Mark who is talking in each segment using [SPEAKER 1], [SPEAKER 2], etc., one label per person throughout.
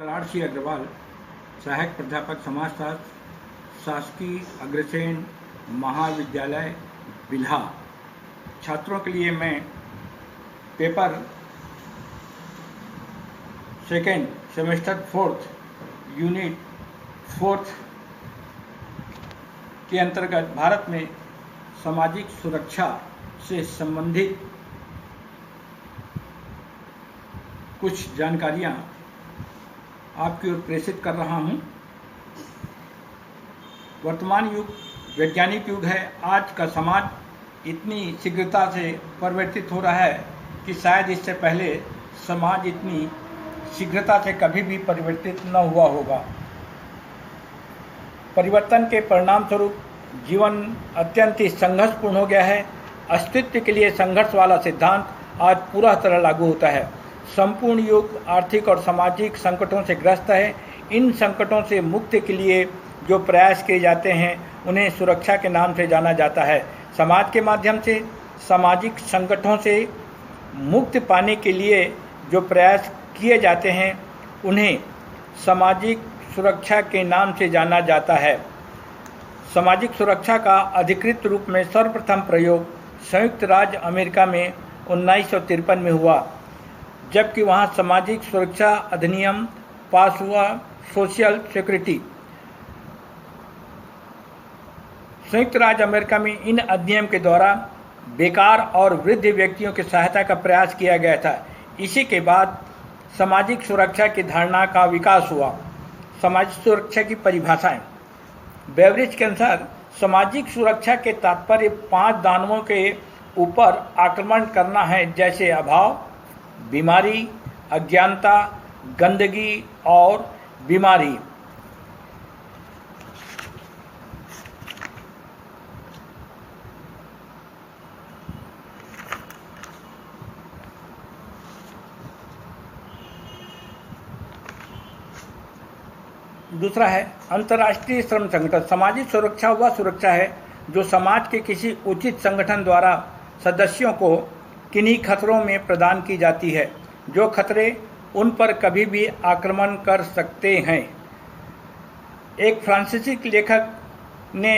[SPEAKER 1] RC. Agarwal, सहायक प्राध्यापक समाजशास्त्र, शासकीय अग्रसेन महाविद्यालय बिल्हा। छात्रों के लिए मैं paper second semester 4th unit 4th के अंतर्गत भारत में सामाजिक सुरक्षा से संबंधित कुछ जानकारियाँ आपकी ओर प्रेषित कर रहा हूँ। वर्तमान युग वैज्ञानिक युग है। आज का समाज इतनी शीघ्रता से परिवर्तित हो रहा है कि शायद इससे पहले समाज इतनी शीघ्रता से कभी भी परिवर्तित न हुआ होगा। परिवर्तन के परिणाम स्वरूप जीवन अत्यंत ही संघर्षपूर्ण हो गया है। अस्तित्व के लिए संघर्ष वाला सिद्धांत आज पूरा तरह लागू होता है। संपूर्ण युग आर्थिक और सामाजिक संकटों से ग्रस्त है। इन संकटों से मुक्ति के लिए जो प्रयास किए जाते हैं उन्हें सुरक्षा के नाम से जाना जाता है। समाज के माध्यम से सामाजिक संकटों से मुक्ति पाने के लिए जो प्रयास किए जाते हैं उन्हें सामाजिक सुरक्षा के नाम से जाना जाता है। सामाजिक सुरक्षा का अधिकृत रूप में सर्वप्रथम प्रयोग संयुक्त राज्य अमेरिका में 1953 में हुआ, जबकि वहाँ सामाजिक सुरक्षा अधिनियम पास हुआ, सोशल सिक्योरिटी। संयुक्त राज्य अमेरिका में इन अधिनियम के द्वारा बेकार और वृद्ध व्यक्तियों की सहायता का प्रयास किया गया था। इसी के बाद सामाजिक सुरक्षा की धारणा का विकास हुआ। सामाजिक सुरक्षा की परिभाषाएं। बेवरिज के अनुसार सामाजिक सुरक्षा के तात्पर्य 5 दानवों के ऊपर आक्रमण करना है, जैसे अभाव, बीमारी, अज्ञानता, गंदगी और बीमारी। दूसरा है अंतर्राष्ट्रीय श्रम संगठन। सामाजिक सुरक्षा वह सुरक्षा है जो समाज के किसी उचित संगठन द्वारा सदस्यों को किन्हीं खतरों में प्रदान की जाती है, जो खतरे उन पर कभी भी आक्रमण कर सकते हैं। एक फ्रांसीसी लेखक ने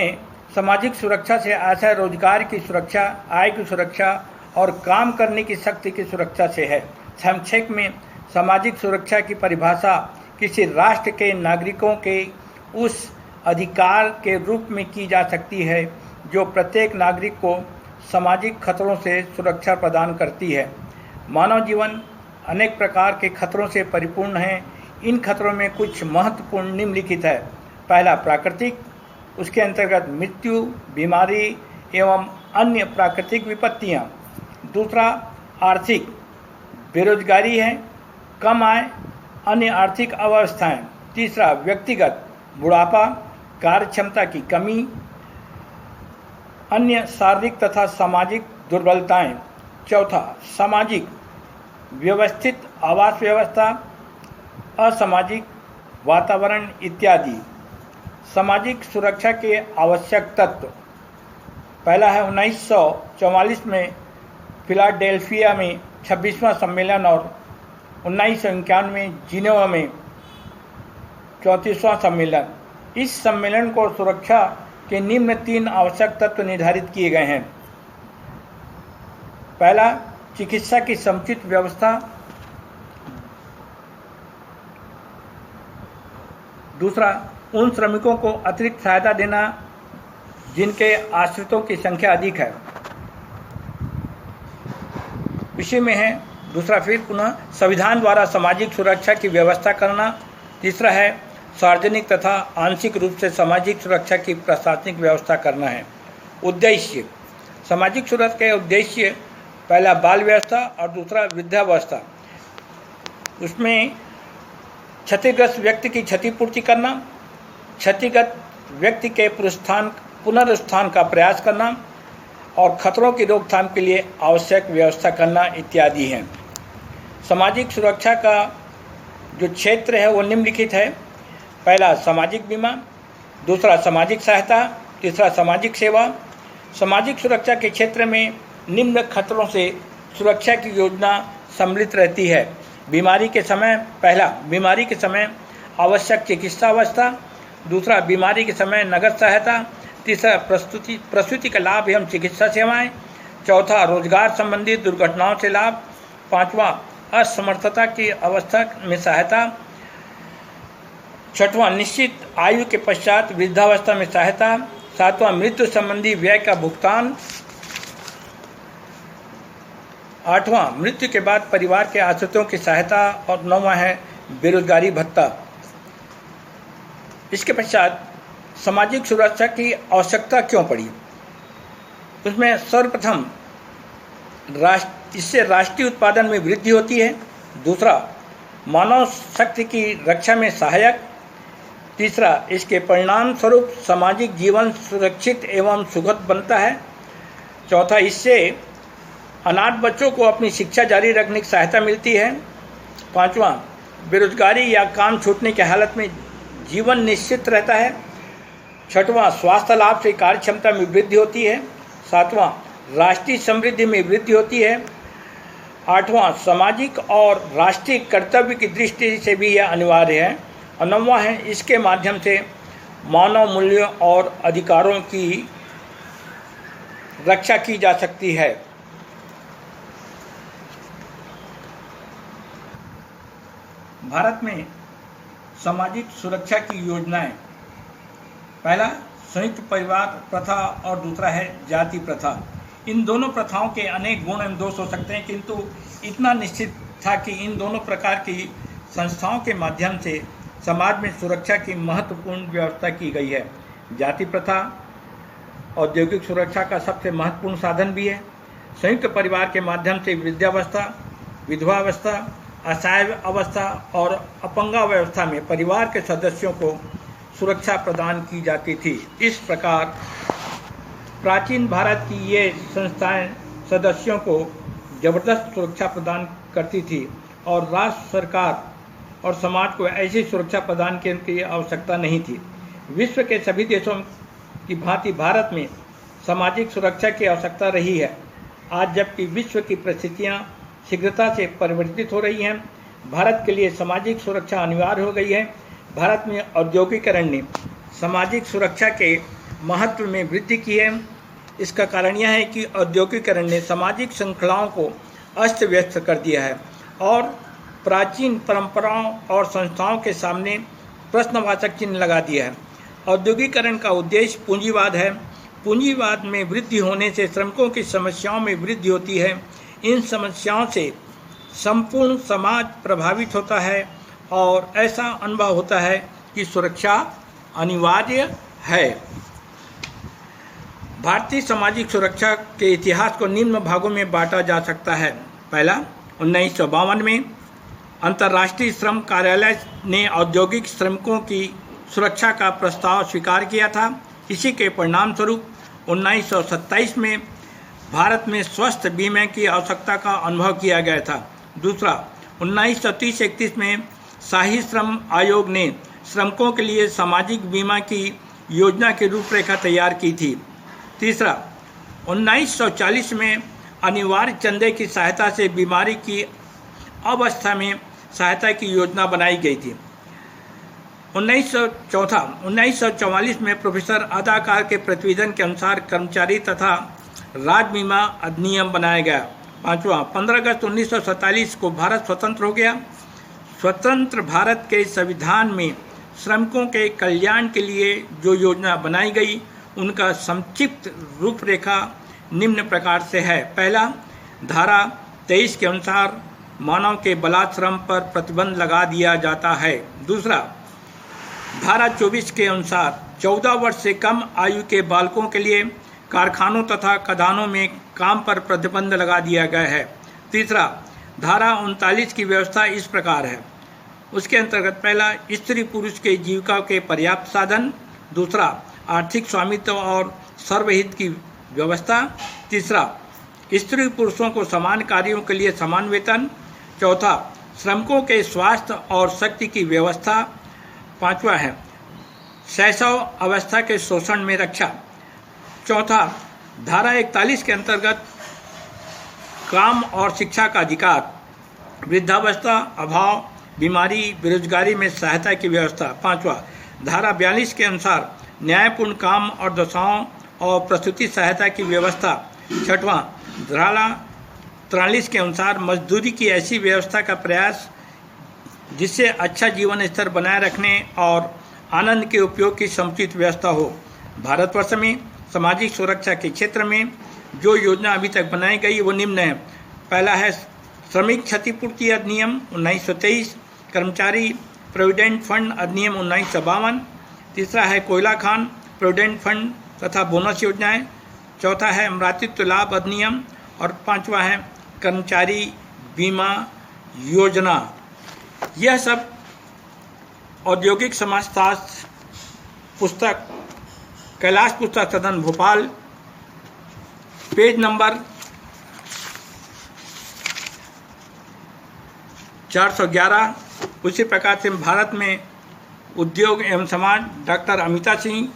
[SPEAKER 1] सामाजिक सुरक्षा से आशय रोजगार की सुरक्षा, आय की सुरक्षा और काम करने की शक्ति की सुरक्षा से है। संक्षेप में सामाजिक सुरक्षा की परिभाषा किसी राष्ट्र के नागरिकों के उस अधिकार के रूप में की जा सकती है जो प्रत्येक नागरिक को सामाजिक खतरों से सुरक्षा प्रदान करती है। मानव जीवन अनेक प्रकार के खतरों से परिपूर्ण है। इन खतरों में कुछ महत्वपूर्ण निम्नलिखित है। पहला प्राकृतिक, उसके अंतर्गत मृत्यु, बीमारी एवं अन्य प्राकृतिक विपत्तियाँ। दूसरा आर्थिक, बेरोजगारी है, कम आय, अन्य आर्थिक अव्यवस्थाएं। तीसरा व्यक्तिगत, बुढ़ापा, कार्यक्षमता की कमी, अन्य शारीरिक तथा सामाजिक दुर्बलताएं। चौथा सामाजिक, व्यवस्थित आवास व्यवस्था, असामाजिक वातावरण इत्यादि। सामाजिक सुरक्षा के आवश्यक तत्व। पहला है 1944 में फिलाडेल्फिया में 26वां सम्मेलन और 1991 में जिनेवा में 34वां सम्मेलन। इस सम्मेलन को सुरक्षा के निम्न 3 आवश्यक तत्व निर्धारित किए गए हैं। पहला चिकित्सा की समुचित व्यवस्था। दूसरा उन श्रमिकों को अतिरिक्त सहायता देना जिनके आश्रितों की संख्या अधिक है। विषय में है दूसरा फिर पुनः संविधान द्वारा सामाजिक सुरक्षा की व्यवस्था करना। तीसरा है सार्वजनिक तथा आंशिक रूप से सामाजिक सुरक्षा की प्रशासनिक व्यवस्था करना है। उद्देश्य सामाजिक सुरक्षा के उद्देश्य, पहला बाल व्यवस्था और दूसरा वृद्धावस्था। उसमें क्षतिग्रस्त व्यक्ति की क्षतिपूर्ति करना, क्षतिगत व्यक्ति के पुनरुत्थान का प्रयास करना और खतरों की रोकथाम के लिए आवश्यक व्यवस्था करना इत्यादि हैं। सामाजिक सुरक्षा का जो क्षेत्र है वो निम्नलिखित है। पहला सामाजिक बीमा, दूसरा सामाजिक सहायता, तीसरा सामाजिक सेवा। सामाजिक सुरक्षा के क्षेत्र में निम्न खतरों से सुरक्षा की योजना सम्मिलित रहती है। बीमारी के समय, पहला बीमारी के समय आवश्यक चिकित्सा अवस्था, दूसरा बीमारी के समय नगद सहायता, तीसरा प्रसूति का लाभ एवं चिकित्सा सेवाएं, चौथा रोजगार संबंधी दुर्घटनाओं से लाभ, पांचवा असमर्थता की अवस्था में सहायता, छठवां निश्चित आयु के पश्चात वृद्धावस्था में सहायता, सातवां मृत्यु संबंधी व्यय का भुगतान, आठवां मृत्यु के बाद परिवार के आश्रितों की सहायता और नौवां है बेरोजगारी भत्ता। इसके पश्चात सामाजिक सुरक्षा की आवश्यकता क्यों पड़ी? उसमें सर्वप्रथम इससे राष्ट्रीय उत्पादन में वृद्धि होती है, दूसरा मानव शक्ति की रक्षा में सहायक, तीसरा इसके परिणाम स्वरूप सामाजिक जीवन सुरक्षित एवं सुखद बनता है, चौथा इससे अनाथ बच्चों को अपनी शिक्षा जारी रखने की सहायता मिलती है, पांचवा बेरोजगारी या काम छूटने की हालत में जीवन निश्चित रहता है, छठवां स्वास्थ्य लाभ से कार्य क्षमता में वृद्धि होती है, सातवां राष्ट्रीय समृद्धि में वृद्धि होती है, आठवां सामाजिक और राष्ट्रीय कर्तव्य की दृष्टि से भी यह अनिवार्य है, और नौवां है इसके माध्यम से मानव मूल्यों और अधिकारों की रक्षा की जा सकती है। भारत में सामाजिक सुरक्षा की योजनाएं, पहला संयुक्त परिवार प्रथा और दूसरा है जाति प्रथा। इन दोनों प्रथाओं के अनेक गुण एवं दोष हो सकते हैं, किंतु इतना निश्चित था कि इन दोनों प्रकार की संस्थाओं के माध्यम से समाज में सुरक्षा की महत्वपूर्ण व्यवस्था की गई है। जाति प्रथा औद्योगिक सुरक्षा का सबसे महत्वपूर्ण साधन भी है। संयुक्त परिवार के माध्यम से वृद्धावस्था, विधवावस्था, असहाय अवस्था और अपंगावस्था में परिवार के सदस्यों को सुरक्षा प्रदान की जाती थी। इस प्रकार प्राचीन भारत की ये संस्थाएं सदस्यों को जबरदस्त सुरक्षा प्रदान करती थी और राष्ट्र सरकार और समाज को ऐसी सुरक्षा प्रदान करने की आवश्यकता नहीं थी। विश्व के सभी देशों की भांति भारत में सामाजिक सुरक्षा की आवश्यकता रही है। आज जबकि विश्व की परिस्थितियां शीघ्रता से परिवर्तित हो रही हैं, भारत के लिए सामाजिक सुरक्षा अनिवार्य हो गई है। भारत में औद्योगिकरण ने सामाजिक सुरक्षा के महत्व में वृद्धि की है। इसका कारण यह है कि औद्योगिकरण ने सामाजिक श्रृंखलाओं को अस्त व्यस्त कर दिया है और प्राचीन परंपराओं और संस्थाओं के सामने प्रश्नवाचक चिन्ह लगा दिया है। औद्योगिकरण का उद्देश्य पूंजीवाद है। पूंजीवाद में वृद्धि होने से श्रमिकों की समस्याओं में वृद्धि होती है। इन समस्याओं से संपूर्ण समाज प्रभावित होता है और ऐसा अनुभव होता है कि सुरक्षा अनिवार्य है। भारतीय सामाजिक सुरक्षा के इतिहास को निम्न भागों में बांटा जा सकता है। पहला, 1952 में अंतर्राष्ट्रीय श्रम कार्यालय ने औद्योगिक श्रमिकों की सुरक्षा का प्रस्ताव स्वीकार किया था। इसी के परिणाम स्वरूप 1927 में भारत में स्वास्थ्य बीमा की आवश्यकता का अनुभव किया गया था। दूसरा, 1930-31 में शाही श्रम आयोग ने श्रमिकों के लिए सामाजिक बीमा की योजना की रूपरेखा तैयार की थी। तीसरा, 1940 में अनिवार्य चंदे की सहायता से बीमारी की अवस्था में सहायता की योजना बनाई गई थी। 1944 में प्रोफेसर अदाकार के प्रतिवेदन के अनुसार कर्मचारी तथा राज्य बीमा अधिनियम बनाया गया। पांचवा, 15 अगस्त 1947 को भारत स्वतंत्र हो गया। स्वतंत्र भारत के संविधान में श्रमिकों के कल्याण के लिए जो योजना बनाई गई उनका संक्षिप्त रूपरेखा निम्न प्रकार से है। पहला, धारा 23 के अनुसार मानव के बलात्श्रम पर प्रतिबंध लगा दिया जाता है। दूसरा, धारा 24 के अनुसार 14 वर्ष से कम आयु के बालकों के लिए कारखानों तथा खदानों में काम पर प्रतिबंध लगा दिया गया है। तीसरा, धारा 39 की व्यवस्था इस प्रकार है। उसके अंतर्गत पहला, स्त्री पुरुष के जीविका के पर्याप्त साधन। दूसरा, आर्थिक स्वामित्व और सर्वहित की व्यवस्था। तीसरा, स्त्री पुरुषों को समान कार्यों के लिए समान वेतन। चौथा, श्रमिकों के स्वास्थ्य और शक्ति की व्यवस्था। पांचवा है शैशव अवस्था के शोषण में रक्षा। चौथा, धारा 41 के अंतर्गत काम और शिक्षा का अधिकार। वृद्धावस्था, अभाव, बीमारी, बेरोजगारी में सहायता की व्यवस्था। 5वां, धारा 42 के अनुसार न्यायपूर्ण काम और दशाओं और प्रसूति सहायता की व्यवस्था। 6वां, धारा 43 के अनुसार मजदूरी की ऐसी व्यवस्था का प्रयास जिससे अच्छा जीवन स्तर बनाए रखने और आनंद के उपयोग की समुचित व्यवस्था हो। भारतवर्ष में सामाजिक सुरक्षा के क्षेत्र में जो योजना अभी तक बनाई गई वो निम्न है। पहला है श्रमिक क्षतिपूर्ति अधिनियम 1923, कर्मचारी प्रोविडेंट फंड अधिनियम 1952। तीसरा है कोयला खान प्रोविडेंट फंड तथा बोनस योजनाएं। चौथा है अमृतत्व लाभ अधिनियम और 5वां है कर्मचारी बीमा योजना। यह सब औद्योगिक समाजशास्त्र पुस्तक कैलाश पुस्तक सदन भोपाल, पेज नंबर 411। उसी प्रकार से भारत में उद्योग एवं समाज, डॉक्टर अमिता सिंह,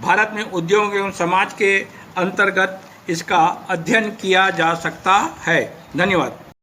[SPEAKER 1] भारत में उद्योग एवं समाज के अंतर्गत इसका अध्ययन किया जा सकता है। धन्यवाद।